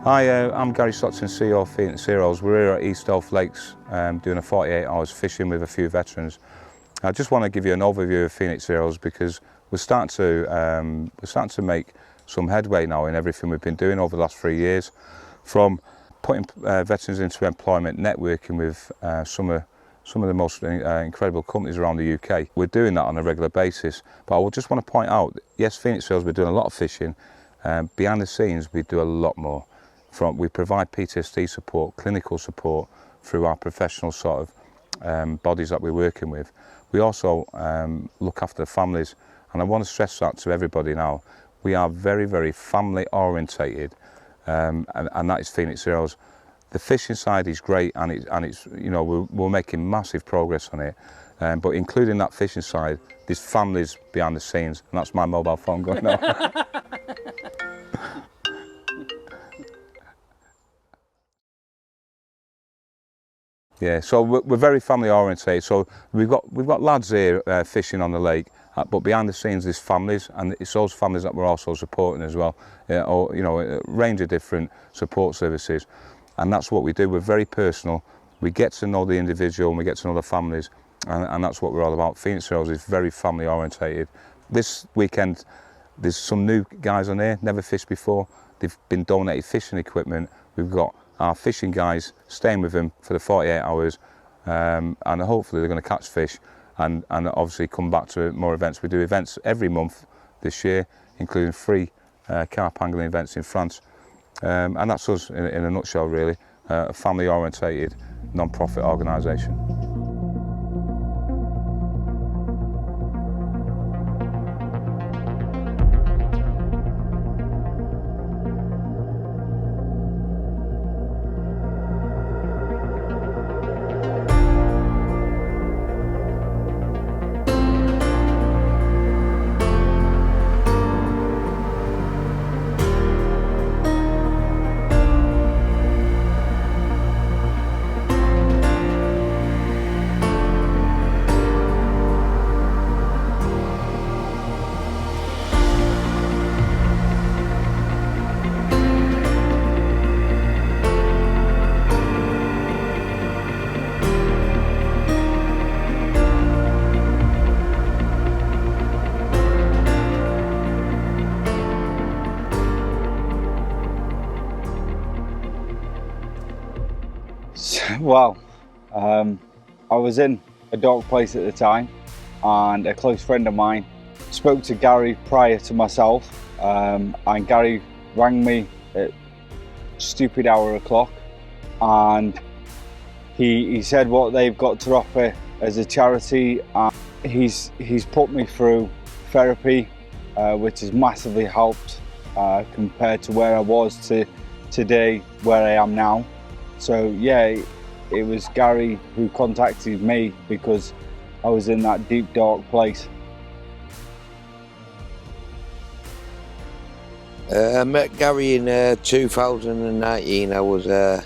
Hi, I'm Gary Stockton, CEO of Phoenix Heroes. We're here at East Delph Lakes doing a 48 hours fishing with a few veterans. I just want to give you an overview of Phoenix Heroes because we're starting to make some headway now in everything we've been doing over the last 3 years, from putting veterans into employment, networking with some of the most incredible companies around the UK. We're doing that on a regular basis, but I just want to point out, yes, Phoenix Heroes, we're doing a lot of fishing. Behind the scenes, we do a lot more. We provide PTSD support, clinical support through our professional sort of bodies that we're working with. We also look after the families, and I want to stress that to everybody now. We are very, very family orientated, and that is Phoenix Heroes. The fishing side is great, and it's you know, we're making massive progress on it. But including that fishing side, there's families behind the scenes, and that's my mobile phone going on. Yeah, so we're very family orientated. So we've got lads here fishing on the lake, but behind the scenes there's families, and it's those families that we're also supporting as well. Or you know, a range of different support services, and that's what we do. We're very personal. We get to know the individual, and we get to know the families, and that's what we're all about. Phoenix Heroes is very family orientated. This weekend there's some new guys on here, never fished before. They've been donated fishing equipment. We've got our fishing guys staying with them for the 48 hours, and hopefully they're going to catch fish and obviously come back to more events. We do events every month this year, including 3 carp angling events in France, and that's us in a nutshell, really. A family orientated non-profit organisation. Well, I was in a dark place at the time, and a close friend of mine spoke to Gary prior to myself, and Gary rang me at stupid hour o'clock, and he said what they've got to offer as a charity, and he's put me through therapy, which has massively helped compared to where I was to today, where I am now. So yeah, it was Gary who contacted me because I was in that deep, dark place. I met Gary in 2019. I was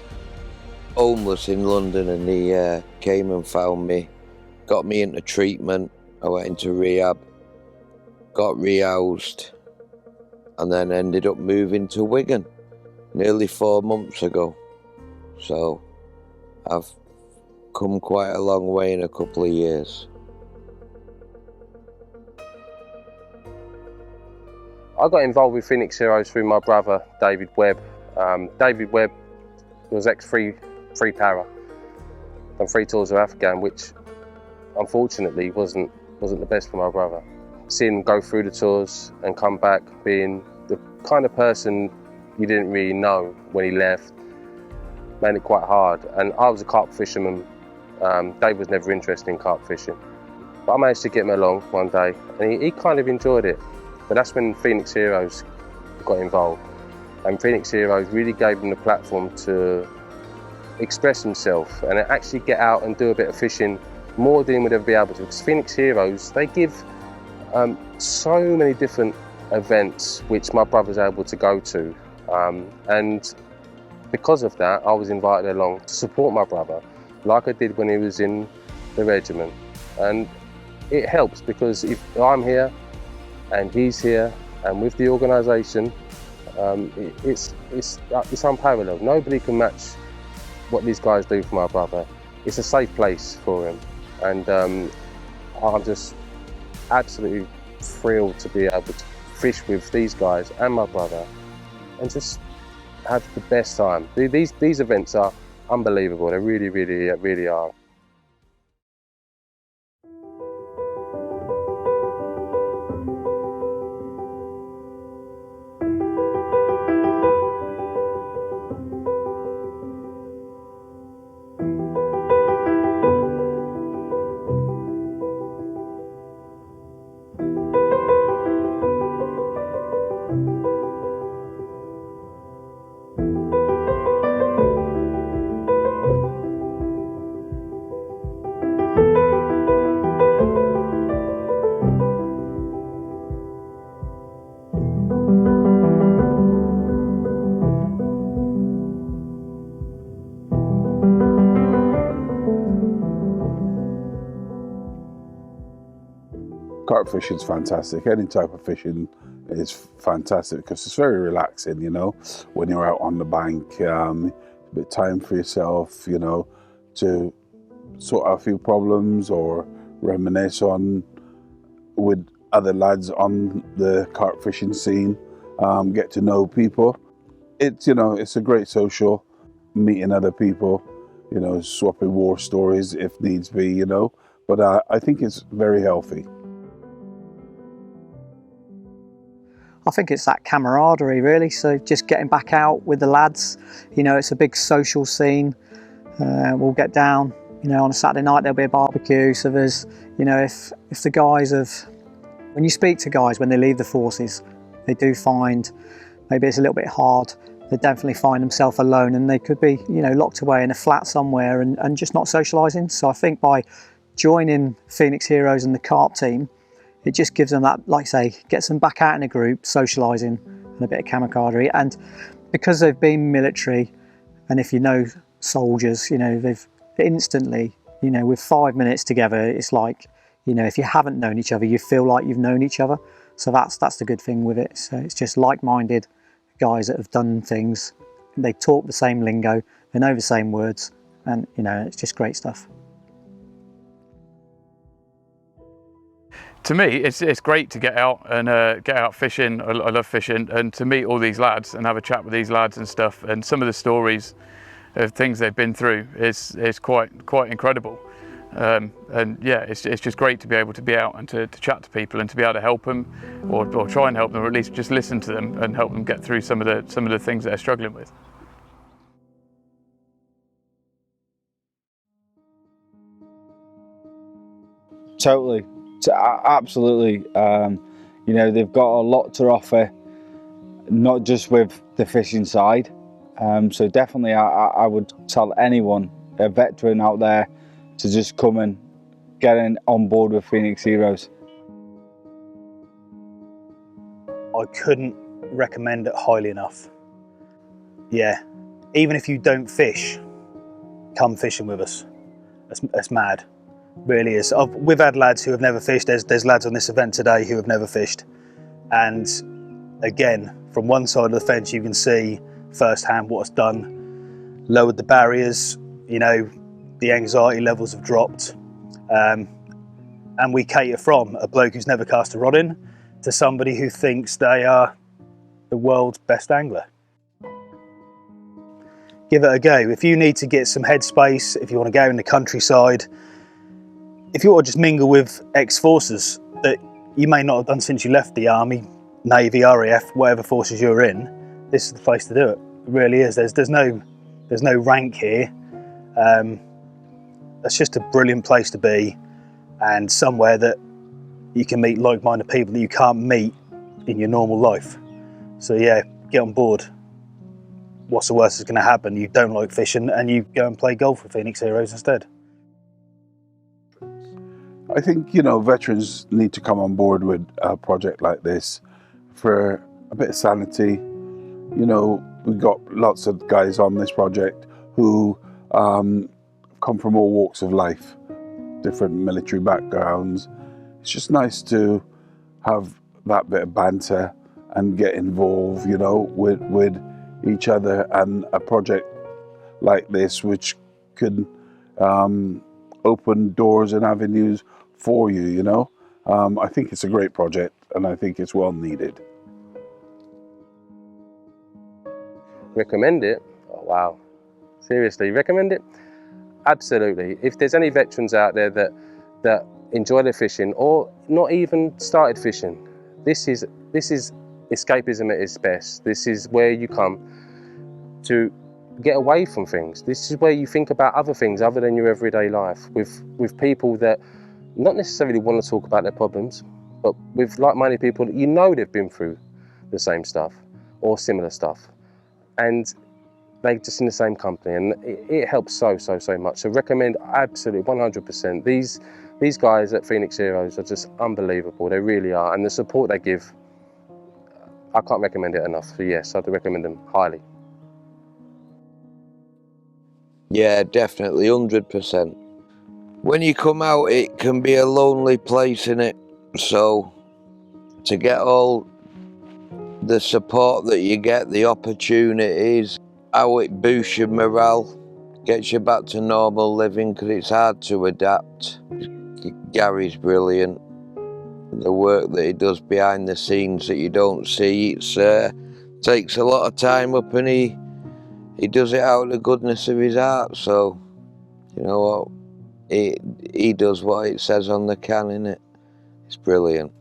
homeless in London, and he came and found me, got me into treatment. I went into rehab, got rehoused, and then ended up moving to Wigan nearly 4 months ago. So I've come quite a long way in a couple of years. I got involved with Phoenix Heroes through my brother, David Webb. David Webb was ex-free para, done 3 tours of Africa, which unfortunately wasn't the best for my brother. Seeing him go through the tours and come back being the kind of person you didn't really know when he left made it quite hard. And I was a carp fisherman. Dave was never interested in carp fishing, but I managed to get him along one day, and he kind of enjoyed it. But that's when Phoenix Heroes got involved, and Phoenix Heroes really gave him the platform to express himself and actually get out and do a bit of fishing more than he would ever be able to. Because Phoenix Heroes, they give so many different events which my brother's able to go to, and because of that, I was invited along to support my brother, like I did when he was in the regiment. And it helps because if I'm here and he's here, and with the organisation, It's unparalleled. Nobody can match what these guys do for my brother. It's a safe place for him, and I'm just absolutely thrilled to be able to fish with these guys and my brother and just have the best time. These events are unbelievable. They really are. Carp fishing is fantastic. Any type of fishing is fantastic because it's very relaxing, you know, when you're out on the bank, a bit of time for yourself, you know, to sort out a few problems or reminisce on with other lads on the carp fishing scene, get to know people. It's, you know, it's a great social, meeting other people, you know, swapping war stories if needs be, you know, but I think it's very healthy. I think it's that camaraderie really, so just getting back out with the lads, you know, it's a big social scene. We'll get down, you know, on a Saturday night there'll be a barbecue, so there's, you know, if the guys have, when you speak to guys when they leave the forces, they do find maybe it's a little bit hard, they definitely find themselves alone and they could be, you know, locked away in a flat somewhere and just not socialising. So I think by joining Phoenix Heroes and the carp team, it just gives them that, like I say, gets them back out in a group, socialising and a bit of camaraderie. And because they've been military, and if you know soldiers, you know, they've instantly, you know, with 5 minutes together, it's like, you know, if you haven't known each other, you feel like you've known each other. So that's the good thing with it. So it's just like-minded guys that have done things. They talk the same lingo, they know the same words, and, you know, it's just great stuff. To me, it's great to get out and get out fishing. I love fishing, and to meet all these lads and have a chat with these lads and stuff. And some of the stories of things they've been through is quite incredible. And yeah, it's just great to be able to be out and to chat to people and to be able to help them, or try and help them, or at least just listen to them and help them get through some of the things that they're struggling with. Totally. Absolutely, you know, they've got a lot to offer, not just with the fishing side. So definitely I would tell anyone, a veteran out there, to just come and get on board with Phoenix Heroes. I couldn't recommend it highly enough. Yeah, even if you don't fish, come fishing with us. That's mad. Really is. We've had lads who have never fished. There's lads on this event today who have never fished, and again, from one side of the fence you can see firsthand what it's done. Lowered the barriers, you know, the anxiety levels have dropped, and we cater from a bloke who's never cast a rod in to somebody who thinks they are the world's best angler. Give it a go. If you need to get some headspace, if you want to go in the countryside, if you want to just mingle with ex-forces that you may not have done since you left the Army, Navy, RAF, whatever forces you're in, this is the place to do it. It really is. There's no rank here. It's just a brilliant place to be, and somewhere that you can meet like-minded people that you can't meet in your normal life. So yeah, get on board. What's the worst that's going to happen? You don't like fishing and you go and play golf with Phoenix Heroes instead. I think, you know, veterans need to come on board with a project like this for a bit of sanity. You know, we've got lots of guys on this project who come from all walks of life, different military backgrounds. It's just nice to have that bit of banter and get involved, you know, with each other, and a project like this which could open doors and avenues for you, you know. I think it's a great project, and I think it's well needed. Recommend it? Oh, wow. Seriously, recommend it? Absolutely. If there's any veterans out there that enjoy their fishing or not even started fishing, this is escapism at its best. This is where you come to get away from things. This is where you think about other things other than your everyday life, with people that not necessarily want to talk about their problems, but with like-minded people that you know they've been through the same stuff or similar stuff, and they're just in the same company, and it helps so much. So recommend absolutely 100%. These guys at Phoenix Heroes are just unbelievable. They really are, and the support they give, I can't recommend it enough. So yes, I'd recommend them highly. Yeah, definitely, 100%. When you come out, it can be a lonely place, innit? So to get all the support that you get, the opportunities, how it boosts your morale, gets you back to normal living, because it's hard to adapt. Gary's brilliant. The work that he does behind the scenes that you don't see, it takes a lot of time up, and he does it out of the goodness of his heart. So, you know what? He does what it says on the can, innit? It's brilliant.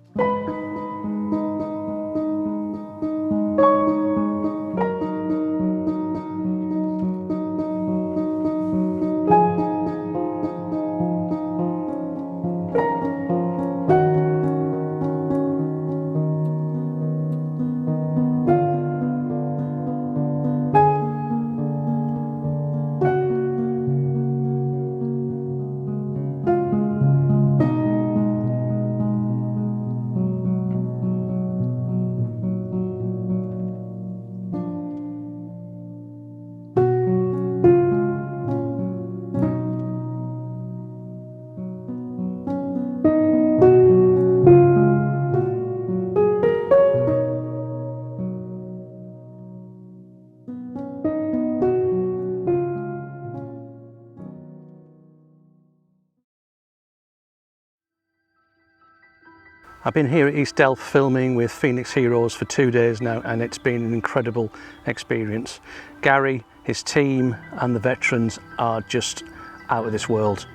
I've been here at East Delph filming with Phoenix Heroes for 2 days now, and it's been an incredible experience. Gary, his team and the veterans are just out of this world.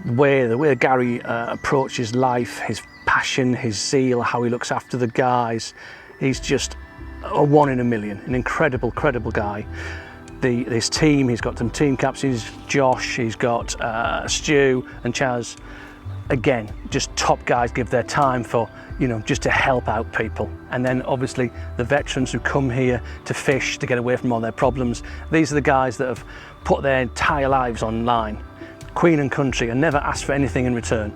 The way Gary approaches life, his passion, his zeal, how he looks after the guys, he's just a one in a million, an incredible guy. This team, he's got some team captains, Josh, he's got Stu and Chaz. Again, just top guys, give their time for, you know, just to help out people. And then obviously the veterans who come here to fish, to get away from all their problems. These are the guys that have put their entire lives online, Queen and country, and never asked for anything in return.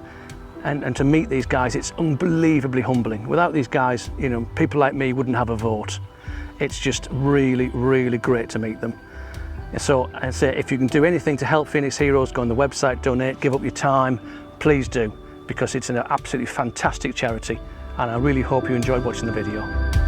And to meet these guys, it's unbelievably humbling. Without these guys, you know, people like me wouldn't have a vote. It's just really great to meet them. So I say, if you can do anything to help Phoenix Heroes, go on the website, donate, give up your time, please do, because it's an absolutely fantastic charity, and I really hope you enjoyed watching the video.